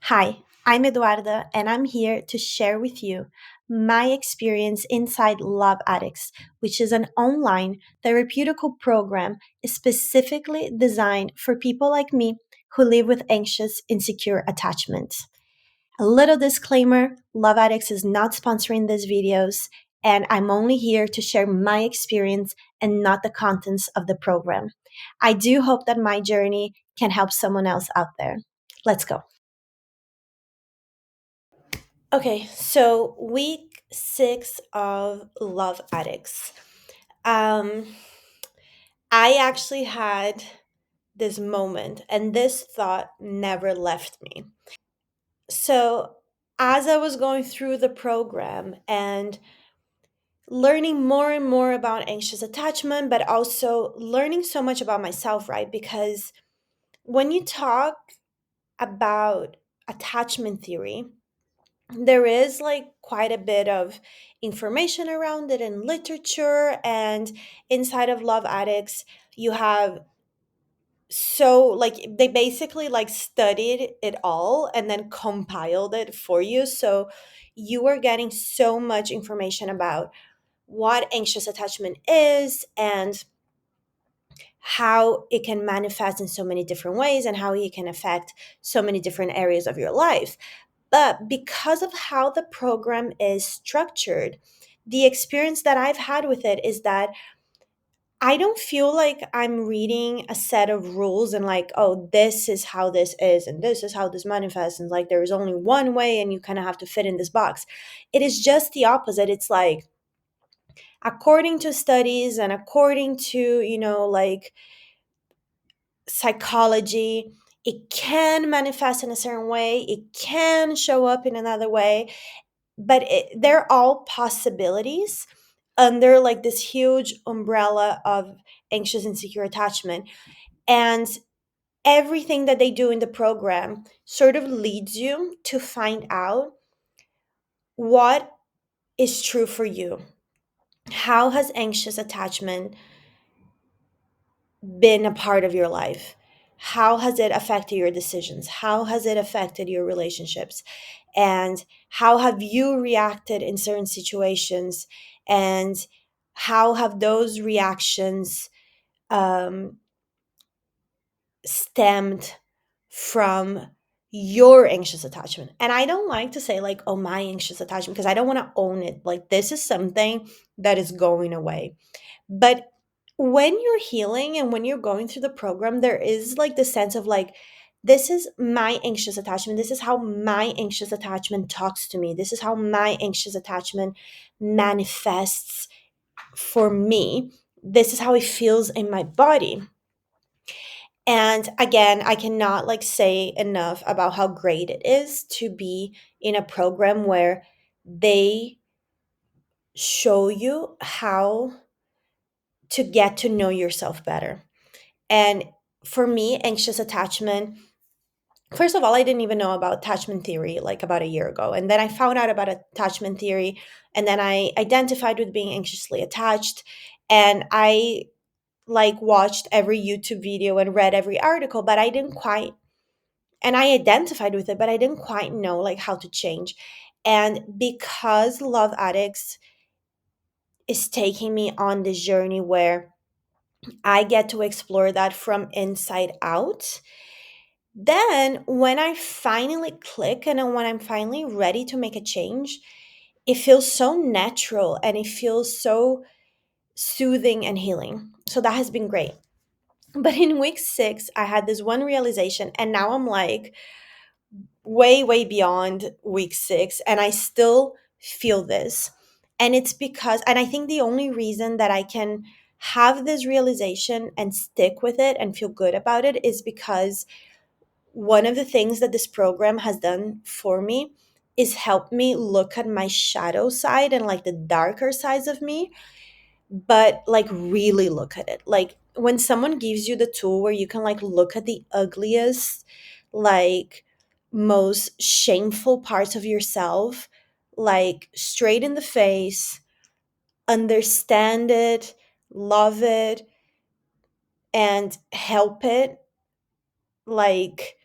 Hi, I'm Eduarda, and I'm here to share with you my experience inside Love Addicts, which is an online therapeutical program specifically designed for people like me who live with anxious, insecure attachment. A little disclaimer: Love Addicts is not sponsoring these videos, and I'm only here to share my experience and not the contents of the program. I do hope that my journey can help someone else out there. Let's go. Okay, so week 6 of Love Addicts. Um, I actually had this moment, and this thought never left me. So, as I was going through the program and learning more and more about anxious attachment, but also learning so much about myself, right? Because when you talk about attachment theory, there is like quite a bit of information around it in literature, and inside of Love Addicts you have, so like they basically like studied it all and then compiled it for you, so you are getting so much information about what anxious attachment is and how it can manifest in so many different ways and how it can affect so many different areas of your life. But because of how the program is structured, the experience that I've had with it is that I don't feel like I'm reading a set of rules and like, oh, this is how this is and this is how this manifests. And like, there is only one way and you kind of have to fit in this box. It is just the opposite. It's like, according to studies and according to, like psychology, it can manifest in a certain way, it can show up in another way, but they're all possibilities under like this huge umbrella of anxious insecure attachment. And everything that they do in the program sort of leads you to find out what is true for you. How has anxious attachment been a part of your life? How has it affected your decisions? How has it affected your relationships? And how have you reacted in certain situations? And how have those reactions um, stemmed from your anxious attachment? And I don't like to say, like, oh, my anxious attachment, because I don't want to own it. Like, this is something that is going away. But when you're healing and when you're going through the program, there is like the sense of like, this is my anxious attachment. This is how my anxious attachment talks to me. This is how my anxious attachment manifests for me. This is how it feels in my body. And again, I cannot like say enough about how great it is to be in a program where they show you how to get to know yourself better. And for me, anxious attachment, first of all, I didn't even know about attachment theory like about a year ago. And then I found out about attachment theory. And then I identified with being anxiously attached. And I like watched every YouTube video and read every article, but I didn't quite, and I identified with it, but I didn't quite know like how to change. And because Love Addicts is taking me on this journey where I get to explore that from inside out, then when I finally click and when I'm finally ready to make a change, it feels so natural and it feels so soothing and healing. So that has been great. But in week 6, I had this one realization, and now I'm like way, way beyond week 6, and I still feel this. And it's because, and I think the only reason that I can have this realization and stick with it and feel good about it is because one of the things that this program has done for me is help me look at my shadow side and like the darker sides of me, but like really look at it. Like when someone gives you the tool where you can like look at the ugliest, like most shameful parts of yourself, like straight in the face, understand it, love it, and help it, like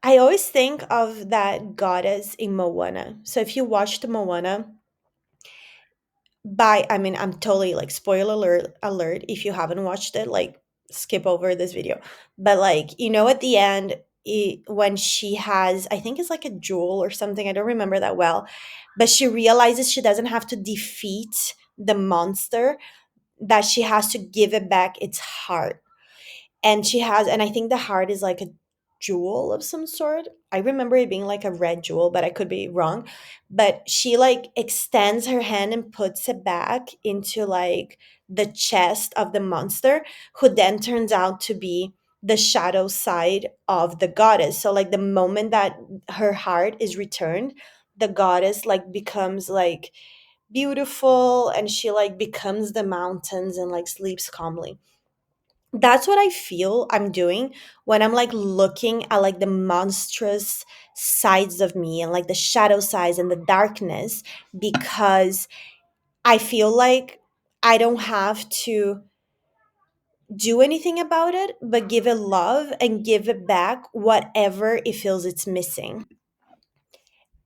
I always think of that goddess in Moana. So if you watched Moana, by I mean, I'm totally like spoiler alert if you haven't watched it, like skip over this video. But like, at the end, when she has, I think it's like a jewel or something, I don't remember that well, but she realizes she doesn't have to defeat the monster, that she has to give it back its heart. And I think the heart is like a jewel of some sort. I remember it being like a red jewel, but I could be wrong. But she like extends her hand and puts it back into like the chest of the monster, who then turns out to be the shadow side of the goddess. So like the moment that her heart is returned, the goddess like becomes like beautiful, and she like becomes the mountains and like sleeps calmly. That's what I feel I'm doing when I'm like looking at like the monstrous sides of me and like the shadow sides and the darkness, because I feel like I don't have to do anything about it but give it love and give it back whatever it feels it's missing.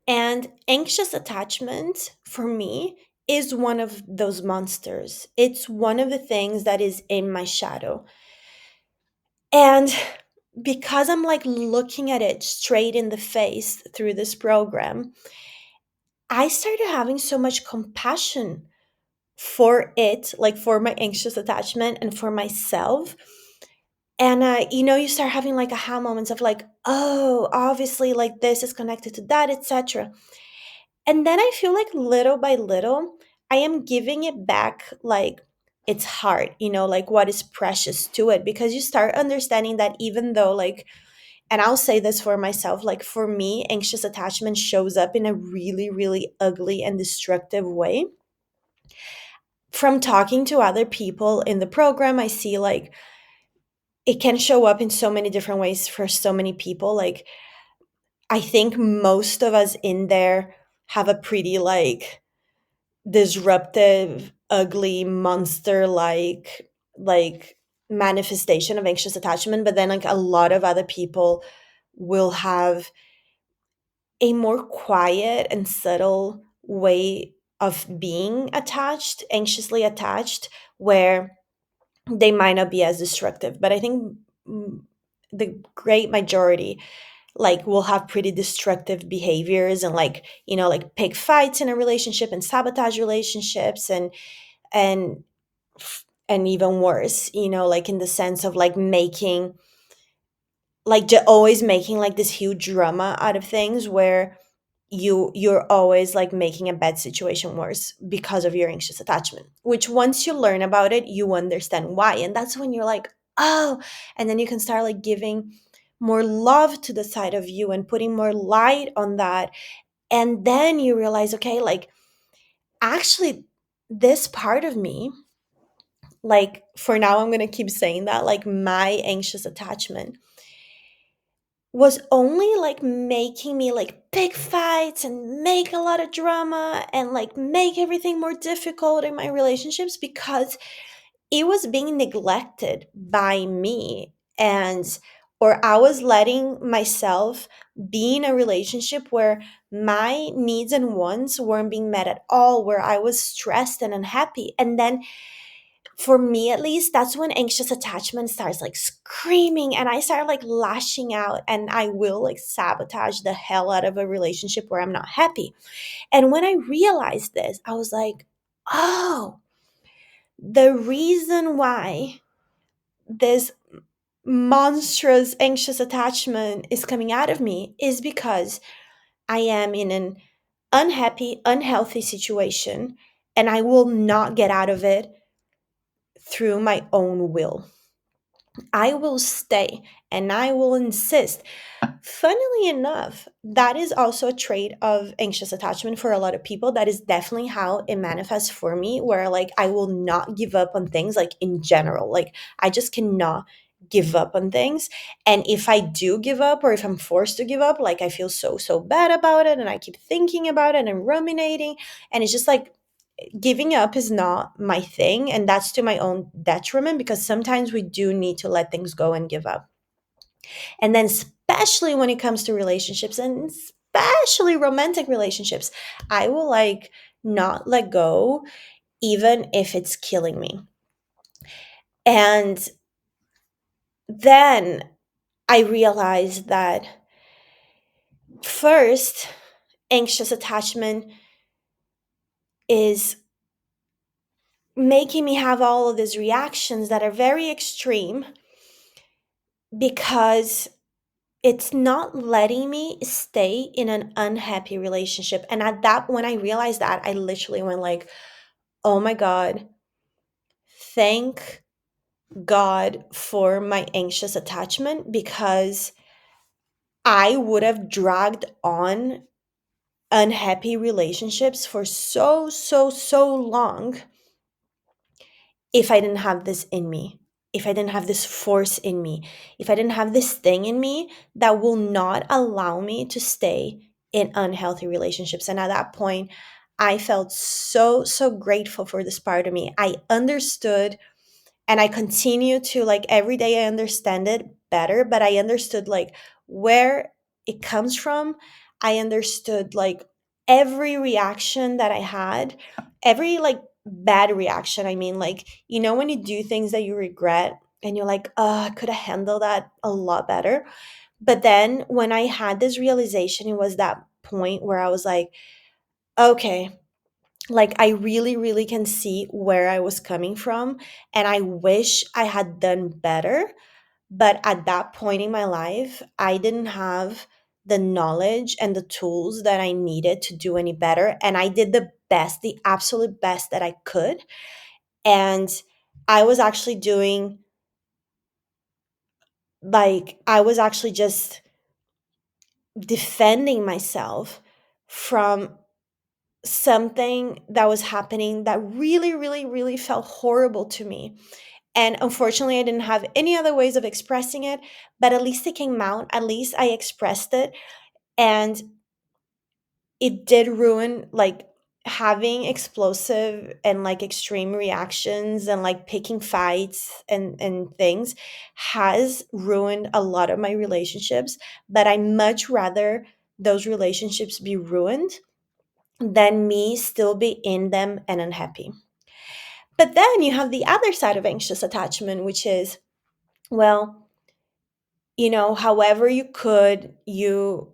And anxious attachment for me is one of those monsters. It's one of the things that is in my shadow. And because I'm like looking at it straight in the face through this program, I started having so much compassion for it, like for my anxious attachment and for myself. And you start having like aha moments of like, oh, obviously, like this is connected to that, etc. And then I feel like little by little, I am giving it back like its heart, like what is precious to it, because you start understanding that even though like, and I'll say this for myself, like for me, anxious attachment shows up in a really, really ugly and destructive way. From talking to other people in the program, I see like it can show up in so many different ways for so many people. Like, I think most of us in there have a pretty like disruptive, ugly, monster like manifestation of anxious attachment, but then like a lot of other people will have a more quiet and subtle way of being attached, anxiously attached, where they might not be as destructive. But I think the great majority like will have pretty destructive behaviors and like, like pick fights in a relationship and sabotage relationships and and even worse, like in the sense of like making like always making like this huge drama out of things, where you're always like making a bad situation worse because of your anxious attachment, which once you learn about it you understand why, and that's when you're like, oh, and then you can start like giving more love to the side of you and putting more light on that. And then you realize, okay, like actually this part of me, like for now I'm going to keep saying that, like my anxious attachment was only like making me like pick fights and make a lot of drama and like make everything more difficult in my relationships, because it was being neglected by me. And or I was letting myself be in a relationship where my needs and wants weren't being met at all, where I was stressed and unhappy. And then for me at least, that's when anxious attachment starts like screaming, and I start like lashing out, and I will like sabotage the hell out of a relationship where I'm not happy. And when I realized this, I was like, oh, the reason why this monstrous anxious attachment is coming out of me is because I am in an unhappy, unhealthy situation, and I will not get out of it through my own will. I will stay and I will insist. Funnily enough, that is also a trait of anxious attachment for a lot of people. That is definitely how it manifests for me, where like I will not give up on things, like in general. Like I just cannot give up on things. And if I do give up, or if I'm forced to give up, like I feel so, so bad about it. And I keep thinking about it and ruminating. And it's just like giving up is not my thing, and that's to my own detriment, because sometimes we do need to let things go and give up. And then, especially when it comes to relationships, and especially romantic relationships, I will like not let go, even if it's killing me. And then I realized that first, anxious attachment is making me have all of these reactions that are very extreme because it's not letting me stay in an unhappy relationship. And at that, when I realized that, I literally went like, oh my God, thank God for my anxious attachment, because I would have dragged on unhappy relationships for so, so, so long if I didn't have this in me, if I didn't have this force in me, if I didn't have this thing in me that will not allow me to stay in unhealthy relationships. And at that point, I felt so, so grateful for this part of me. I understood, and I continue to, like, every day I understand it better, but I understood like where it comes from. I understood like every reaction that I had, every like bad reaction. I mean, like, when you do things that you regret and you're like, oh, I could have handled that a lot better. But then when I had this realization, it was that point where I was like, okay, like I really, really can see where I was coming from, and I wish I had done better. But at that point in my life, I didn't have the knowledge and the tools that I needed to do any better, and I did the best, the absolute best that I could. And I was actually doing, like, I was actually just defending myself from something that was happening that really, really, really felt horrible to me. And unfortunately, I didn't have any other ways of expressing it, but at least it came out. At least I expressed it. And it did ruin, like, having explosive and like extreme reactions and like picking fights and things has ruined a lot of my relationships. But I much rather those relationships be ruined than me still be in them and unhappy. But then you have the other side of anxious attachment, which is, well, however you could, you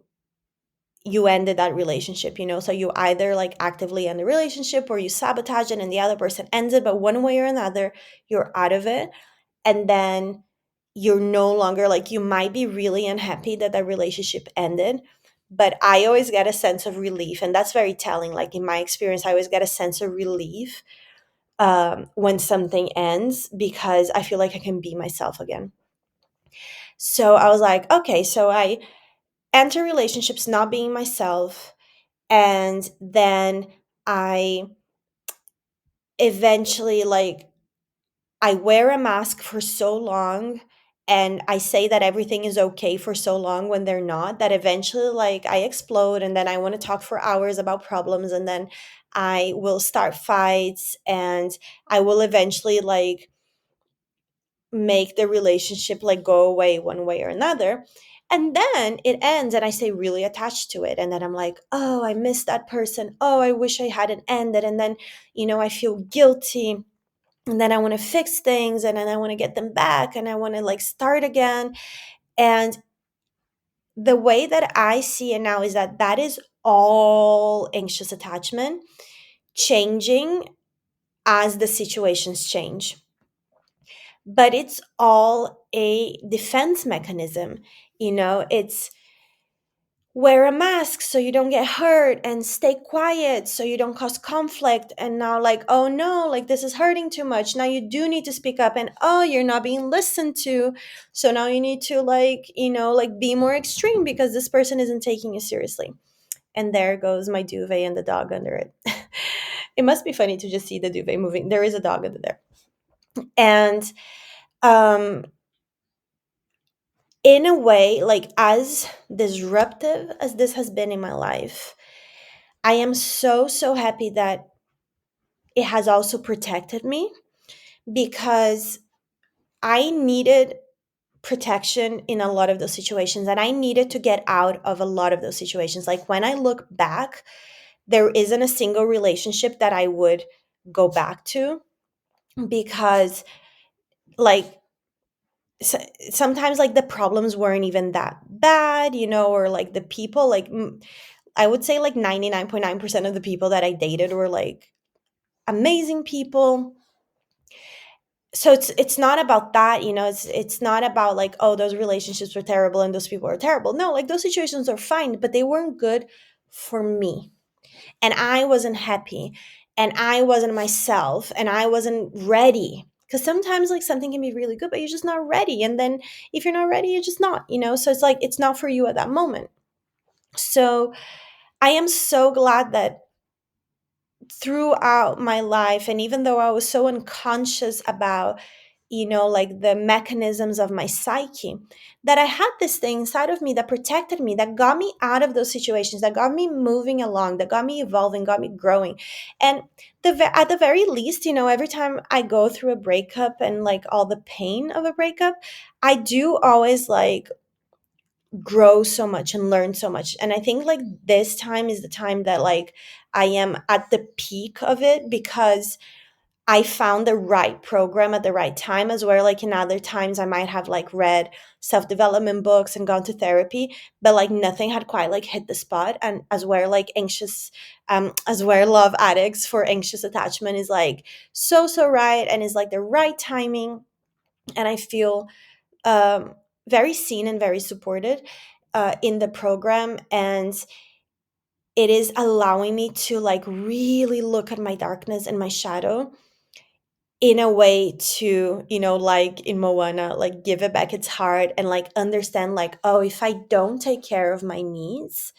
ended that relationship, so you either like actively end the relationship or you sabotage it and the other person ends it, but one way or another, you're out of it. And then you're no longer, like, you might be really unhappy that that relationship ended, but I always get a sense of relief, and that's very telling. Like, in my experience, I always get a sense of relief when something ends, because I feel like I can be myself again. So I was like, okay, so I enter relationships not being myself, and then I eventually, like, I wear a mask for so long, and I say that everything is okay for so long when they're not, that eventually, like, I explode, and then I want to talk for hours about problems, and then I will start fights, and I will eventually, like, make the relationship like go away one way or another. And then it ends and I stay really attached to it, and then I'm like, oh, I miss that person, oh, I wish I hadn't ended. And then, I feel guilty, and then I want to fix things, and then I want to get them back, and I want to like start again. And the way that I see it now is that that is all anxious attachment changing as the situations change, but it's all a defense mechanism. It's wear a mask so you don't get hurt, and stay quiet so you don't cause conflict. And now, like, oh no, like, this is hurting too much, now you do need to speak up, and oh, you're not being listened to, so now you need to, like, like, be more extreme because this person isn't taking you seriously. And there goes my duvet and the dog under it. It must be funny to just see the duvet moving. There is a dog under there. And um in a way, like, as disruptive as this has been in my life, I am so, so happy that it has also protected me, because I needed protection in a lot of those situations, and I needed to get out of a lot of those situations. Like when I look back, there isn't a single relationship that I would go back to, because like sometimes like the problems weren't even that bad, or like the people, like I would say like 99.9% of the people that I dated were like amazing people. So it's not about that, it's not about like, oh, those relationships were terrible and those people are terrible. No, like those situations are fine, but they weren't good for me, and I wasn't happy, and I wasn't myself, and I wasn't ready. Because sometimes like something can be really good, but you're just not ready, and then if you're not ready, you're just not, so it's like it's not for you at that moment. So I am so glad that throughout my life, and even though I was so unconscious about like the mechanisms of my psyche, that I had this thing inside of me that protected me, that got me out of those situations, that got me moving along, that got me evolving, got me growing. And at the very least, every time I go through a breakup and like all the pain of a breakup, I do always like grow so much and learn so much. And I think like this time is the time that like I am at the peak of it, because I found the right program at the right time, as where like in other times I might have like read self-development books and gone to therapy, but like nothing had quite like hit the spot. And as where like as where Love Addicts for anxious attachment is like so right, and is like the right timing. And I feel um very seen and very supported in the program, and it is allowing me to like really look at my darkness and my shadow in a way to, like in Moana, like give it back its heart, and like understand like, oh, if I don't take care of my needs,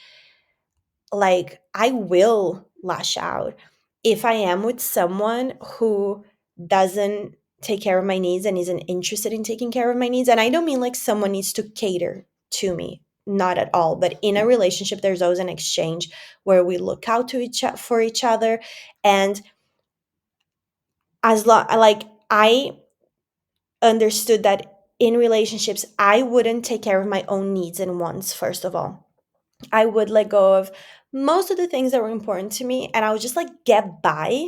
like I will lash out. If I am with someone who doesn't take care of my needs and isn't interested in taking care of my needs, and I don't mean like someone needs to cater to me, not at all, but in a relationship there's always an exchange where we look out to for each other. And as long like I understood that in relationships I wouldn't take care of my own needs and wants. First of all, I would let go of most of the things that were important to me, and I would just like get by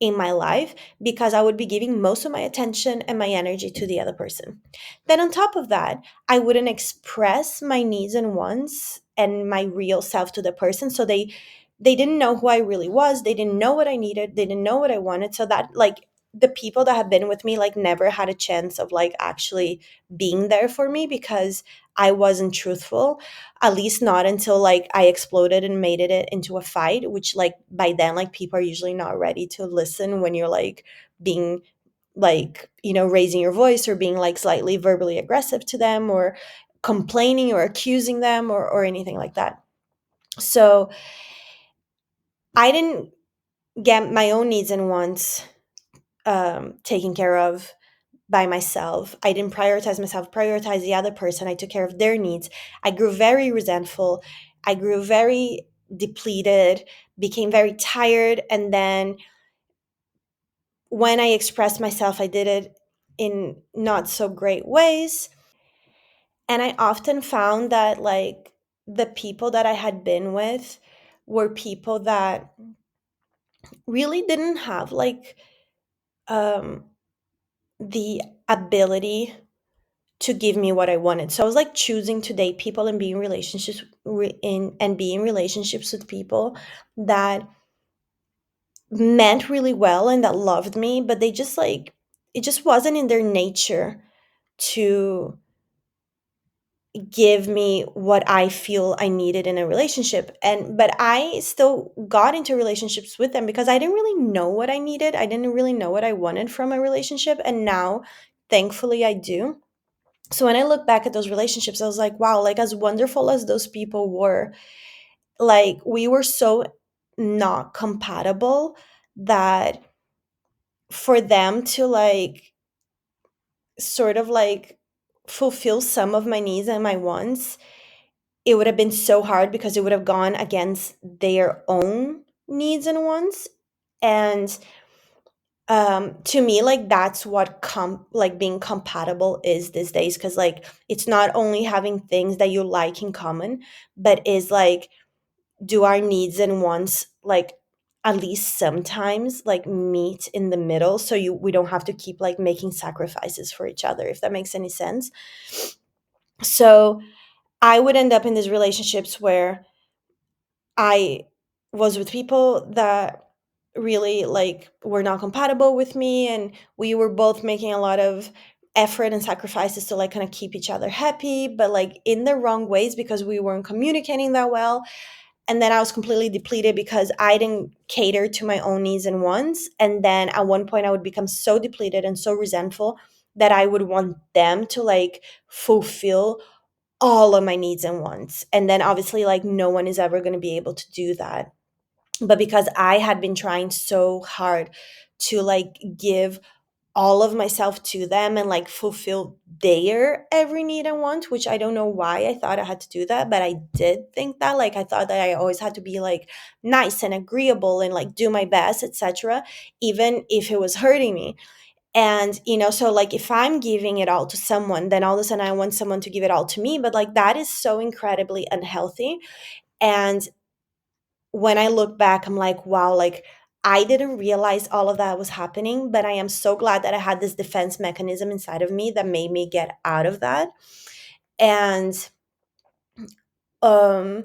in my life, because I would be giving most of my attention and my energy to the other person. Then on top of that, I wouldn't express my needs and wants and my real self to the person, so they didn't know who I really was. They didn't know what I needed. They didn't know what I wanted. So that like the people that have been with me like never had a chance of like actually being there for me, because I wasn't truthful, at least not until like I exploded and made it into a fight, which like by then like people are usually not ready to listen when you're like being like, raising your voice or being like slightly verbally aggressive to them, or complaining or accusing them, or anything like that. So I didn't get my own needs and wants taken care of by myself. I didn't prioritize myself, prioritize the other person. I took care of their needs. I grew very resentful. I grew very depleted, became very tired. And then when I expressed myself, I did it in not so great ways. And I often found that like the people that I had been with were people that really didn't have like um, the ability to give me what I wanted. So I was like choosing to date people and be in relationships and be in relationships with people that meant really well and that loved me, but they just like it just wasn't in their nature to give me what I feel I needed in a relationship. And but I still got into relationships with them because I didn't really know what I needed. I didn't really know what I wanted from a relationship, and now thankfully I do. So when I look back at those relationships, I was like, wow, like as wonderful as those people were, like we were so not compatible that for them to like sort of like fulfill some of my needs and my wants, it would have been so hard because it would have gone against their own needs and wants. And To me, like that's what like being compatible is these days, because like it's not only having things that you like in common, but is like, do our needs and wants like at least sometimes like meet in the middle, so you we don't have to keep like making sacrifices for each other, if that makes any sense. So I would end up in these relationships where I was with people that really like were not compatible with me, and we were both making a lot of effort and sacrifices to like kind of keep each other happy, but like in the wrong ways because we weren't communicating that well. And then I was completely depleted because I didn't cater to my own needs and wants. And then at one point I would become so depleted and so resentful that I would want them to like fulfill all of my needs and wants. And then obviously like no one is ever going to be able to do that. But because I had been trying so hard to like give all of myself to them and like fulfill their every need and want, which I don't know why I thought I had to do that, but I did think that. Like I thought that I always had to be like nice and agreeable and like do my best, etc., even if it was hurting me. And so like if I'm giving it all to someone, then all of a sudden I want someone to give it all to me, but like that is so incredibly unhealthy. And when I look back, I'm like, wow, like I didn't realize all of that was happening, but I am so glad that I had this defense mechanism inside of me that made me get out of that. And um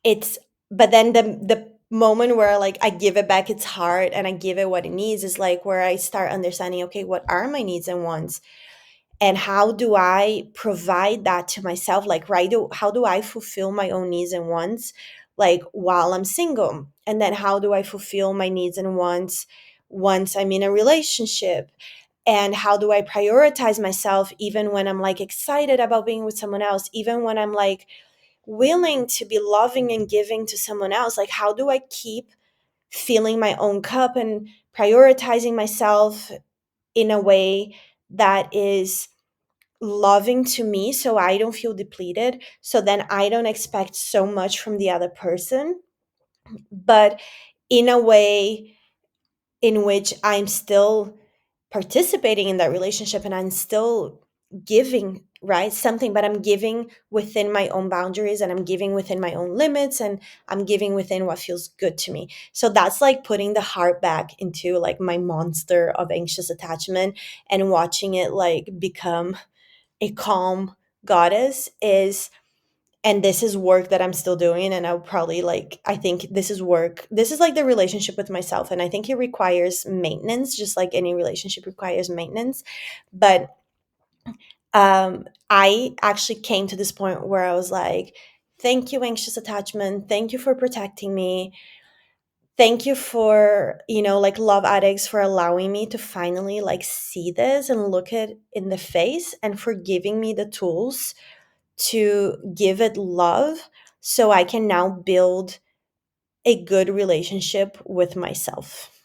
it's but then the moment where like I give it back its heart and I give it what it needs is like where I start understanding, okay, what are my needs and wants? And how do I provide that to myself, like right, how do I fulfill my own needs and wants like while I'm single, and then how do I fulfill my needs and wants once I'm in a relationship, and how do I prioritize myself even when I'm like excited about being with someone else, even when I'm like willing to be loving and giving to someone else, like how do I keep filling my own cup and prioritizing myself in a way that is loving to me so I don't feel depleted. So then I don't expect so much from the other person, but in a way in which I'm still participating in that relationship and I'm still giving, right? Something, but I'm giving within my own boundaries and I'm giving within my own limits and I'm giving within what feels good to me. So that's like putting the heart back into like my monster of anxious attachment and watching it like become a calm goddess is. And this is work that I'm still doing, and I'll probably like, I think this is work, this is like the relationship with myself, and I think it requires maintenance just like any relationship requires maintenance. But I actually came to this point where I was like, thank you anxious attachment, thank you for protecting me, thank you for like Love Addicts for allowing me to finally like see this and look it in the face, and for giving me the tools to give it love so I can now build a good relationship with myself.